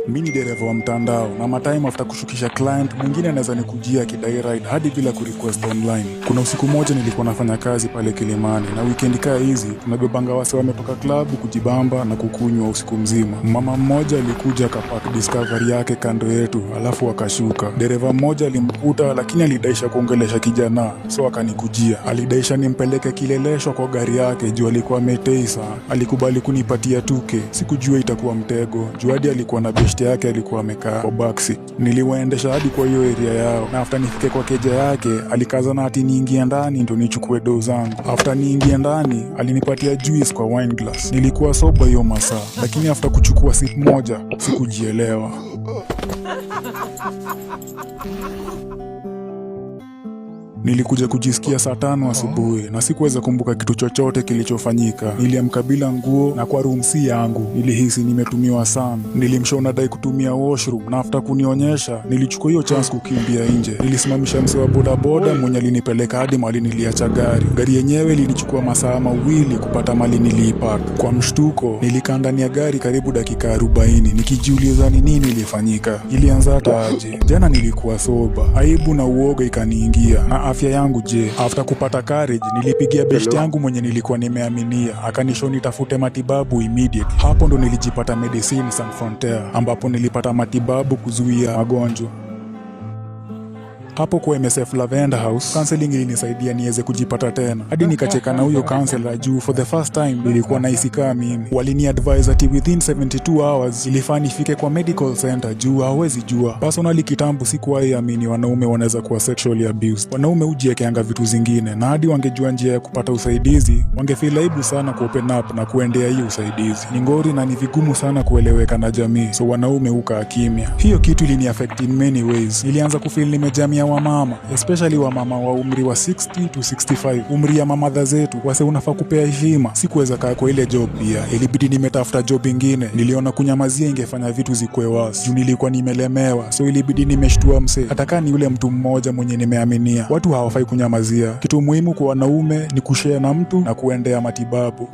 Mimi ni dereva wa mtandao na matime after kushukisha client mwingine anaweza nikujia kidai ride hadi bila kurequest online. Kuna usiku moja nilikuwa nafanya kazi pale Kilimani na weekend kaa hizi tunabebanga wase wametoka klabu kujibamba na kukunywa usiku mzima. Mama mmoja alikuja akapark Discovery yake kando yetu alafu akashuka. Dereva mmoja alimkuta lakini alidaisha kuongelesha kijana, so akanikujia. Alidaisha nimpeleke kileleshwa kwa gari yake juu alikuwa ameteisa. Alikubali kunipatia 2K. Sikujua itakuwa mtego. Juu hadi alikuwa na beshte yake alikuwa amekaa kwa baksi. Niliwaendesha hadi kwa hiyo area yao na after nifike kwa keja yake alikazana ati niingie ndani ndio nichukue do zangu. After niingie ndani alinipatia juice kwa wine glass. Nilikuwa soba hiyo masaa lakini after kuchukua sip moja sikujielewa. Nilikuja kujisikia saa 5 asubuhi na sikuweza kumbuka kitu chochote kilichofanyika. Niliamka bila nguo na kwa room si yangu. Nilihisi nimetumiwa sana. Nilimshona dai kutumia washroom na after kunionyesha nilichukua hiyo chance kukimbia nje. Nilisimamisha mse wa bodaboda mwenye alinipeleka hadi mahali niliacha gari. Gari yenyewe ilinichukua masaa mawili kupata mahali niliipark. Kwa mshtuko nilikaa ndani ya gari karibu dakika 40 nikijiuliza ni nini ilifanyika. Ilianza hata aje? Jana nilikuwa soba. Aibu na uoga ikaniingia. Na afya yangu je? After kupata courage nilipigia best yangu mwenye nilikuwa nimeaminia, akanisho nitafute matibabu immediate. Hapo ndo nilijipata Medicine Sans Frontiere ambapo nilipata matibabu kuzuia magonjwa. Hapo kwa MSF Lavender House, counseling ilinisaidia niweze kujipata tena. Hadi nikacheka na huyo counselor juu for the first time nilikuwa nahisi kama mimi. Walini advise ati within 72 hours ilifaa nifike kwa medical center juu hawezi jua. Personally kitambo sikuwahi amini wanaume wanaweza kuwa sexually abused. Wanaume hujiekeanga vitu zingine na hadi wangejua njia ya kupata usaidizi, wangefeel aibu sana ku open up na kuendea hiyo usaidizi. Ni ngori na ni vigumu sana kueleweka na jamii. So wanaume hukaa kimya. Hiyo kitu ilini affect in many ways. Nilianza kufeel nimejamia wa mama, especially wa mama wa umri wa 60 to 65, umri ya mamadha zetu, wase unafaa kupea heshima. Sikuweza kaa kwa ile job pia, ilibidi nimetafuta job ingine. Niliona kunyamazia ingefanya vitu zikuwe worse, juu nilikuwa nimelemewa, so ilibidi nimeshtua mse. Hata ni yule mtu mmoja mwenye nimeaminia, watu hawafai kunyamazia. Kitu muhimu kwa wanaume ni kushare na mtu na kuendea matibabu.